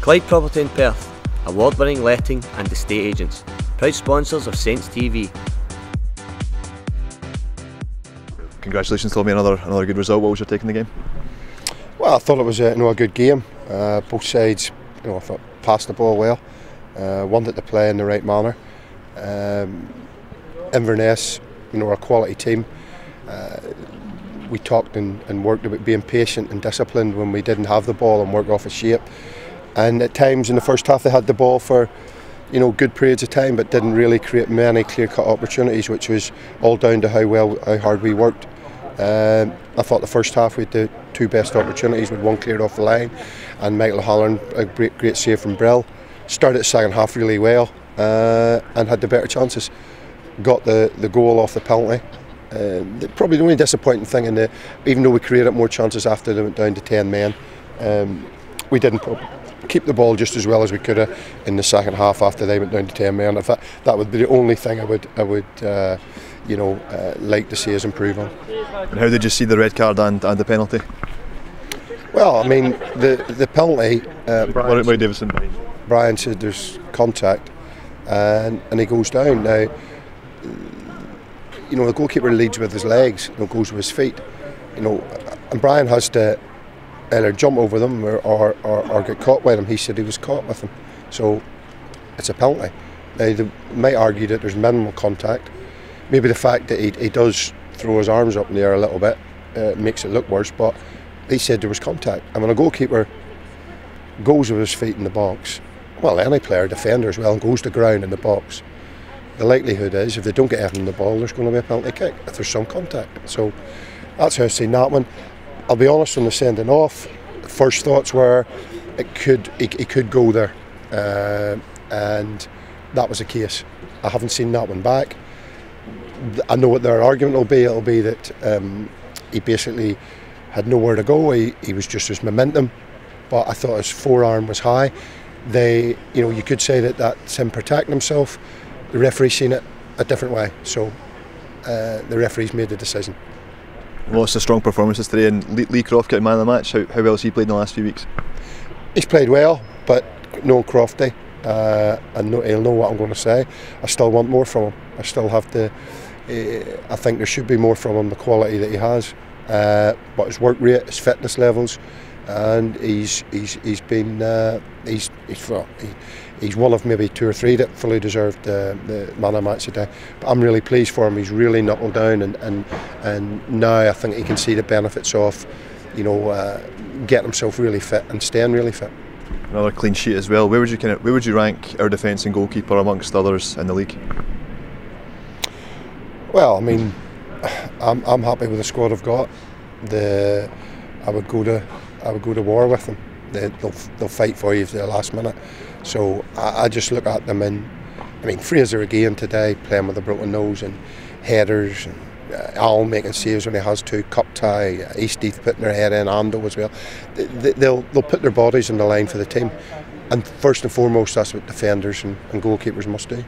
Clyde Property in Perth, award-winning letting and estate agents, proud sponsors of Saints TV. Congratulations, Tommy, another good result. What was your take in the game? Well, I thought it was a good game. Both sides, I thought passed the ball well, wanted to play in the right manner. Inverness, are a quality team. We talked and worked about being patient and disciplined when we didn't have the ball and work off a shape. And at times in the first half they had the ball for good periods of time, but didn't really create many clear-cut opportunities, which was all down to how hard we worked. I thought the first half we had the two best opportunities, with one cleared off the line, and Michael Holland, a great save from Brill. Started the second half really well and had the better chances. Got the goal off the penalty. Probably the only disappointing thing even though we created more chances after they went down to 10 men, we didn't keep the ball just as well as we could have in the second half after they went down to 10 men. In fact, that would be the only thing I would like to see us improve on. And how did you see the red card and the penalty? Well, I mean, the penalty, Brian said there's contact and he goes down. Now, the goalkeeper leads with his legs, goes with his feet, and Brian has to either jump over them or get caught by them. He said he was caught with them, so it's a penalty. Now they might argue that there's minimal contact. Maybe the fact that he does throw his arms up in the air a little bit makes it look worse, but he said there was contact. And when a goalkeeper goes with his feet in the box, well, any player, defender as well, and goes to ground in the box, the likelihood is if they don't get anything in the ball, there's going to be a penalty kick if there's some contact. So that's how I've seen that one. I'll be honest, on the sending off, the first thoughts were he could go there, and that was the case. I haven't seen that one back. I know what their argument will be. It'll be that he basically had nowhere to go. He was just his momentum, but I thought his forearm was high. You could say that that's him protecting himself. The referee's seen it a different way, so the referee's made the decision. Lots of strong performances today, and Lee Croft getting man of the match. How well has he played in the last few weeks? He's played well, but knowing Crofty, he'll know what I'm going to say. I still want more from him. I still have to. I think there should be more from him, the quality that he has, but his work rate, his fitness levels, and he's one of maybe two or three that fully deserved the man of the match today. But I'm really pleased for him. He's really knuckled down, and now I think he can see the benefits of getting himself really fit and staying really fit. Another clean sheet as well. Where would you rank our defence and goalkeeper amongst others in the league? Well, I mean, I'm happy with the squad I've got. I would go to war with them. They'll fight for you to the last minute. So I just look at them, and I mean, Fraser again today playing with a broken nose and headers, and Al making saves when he has to, Cup tie, Eastie putting their head in, Ando as well. They'll put their bodies on the line for the team, and first and foremost that's what defenders and goalkeepers must do.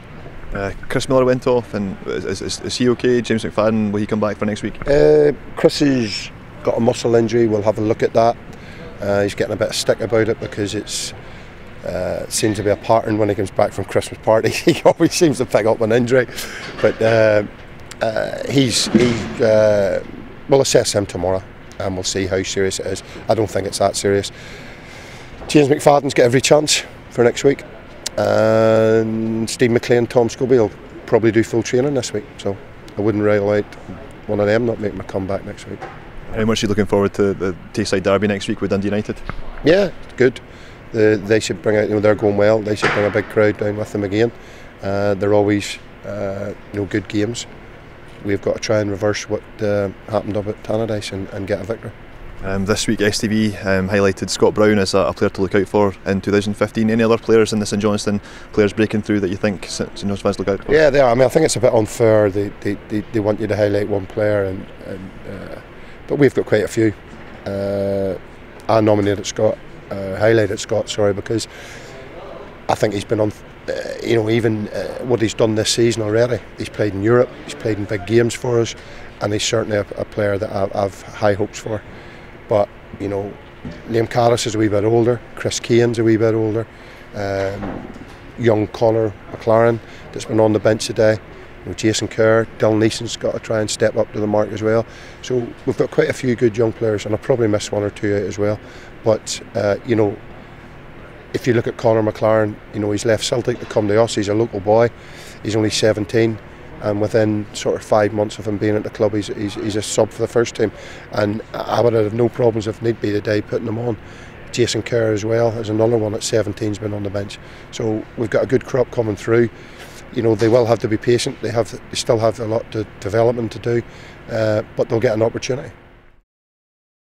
Chris Miller went off, and is he okay? James McFadden, will he come back for next week? Chris has got a muscle injury. We'll have a look at that. He's getting a bit of stick about it because it seems to be a pattern when he comes back from Christmas party. He always seems to pick up an injury, but we'll assess him tomorrow and we'll see how serious it is. I don't think it's that serious. James McFadden's got every chance for next week, and Steve McLean, Tom Scobie will probably do full training this week, so I wouldn't rule out one of them not making a comeback next week. How much are you looking forward to the Tayside derby next week with Dundee United? Yeah, good. They should bring out, they're going well. They should bring a big crowd down with them again. They're always, good games. We've got to try and reverse what happened up at Tannadice and get a victory. This week STV highlighted Scott Brown as a player to look out for in 2015. Any other players in the St Johnstone players breaking through that you think St Johnstone fans look out for? Yeah, they are. I mean, I think it's a bit unfair. They want you to highlight one player, but we've got quite a few. I nominated Scott, highlighted Scott, because I think he's been on. Even what he's done this season already. He's played in Europe. He's played in big games for us, and he's certainly a player that I've high hopes for. But Liam Carris is a wee bit older, Chris Kane's a wee bit older, young Conor McLaren that's been on the bench today, Jason Kerr, Dylan Neeson's got to try and step up to the mark as well. So we've got quite a few good young players, and I'll probably miss one or two out as well. But if you look at Conor McLaren, he's left Celtic to come to us. He's a local boy, he's only 17, and within sort of 5 months of him being at the club, he's a sub for the first team, and I would have no problems if need be today putting him on. Jason Kerr as well is another one at 17's been on the bench. So we've got a good crop coming through. They will have to be patient. They still have a lot of development to do, but they'll get an opportunity.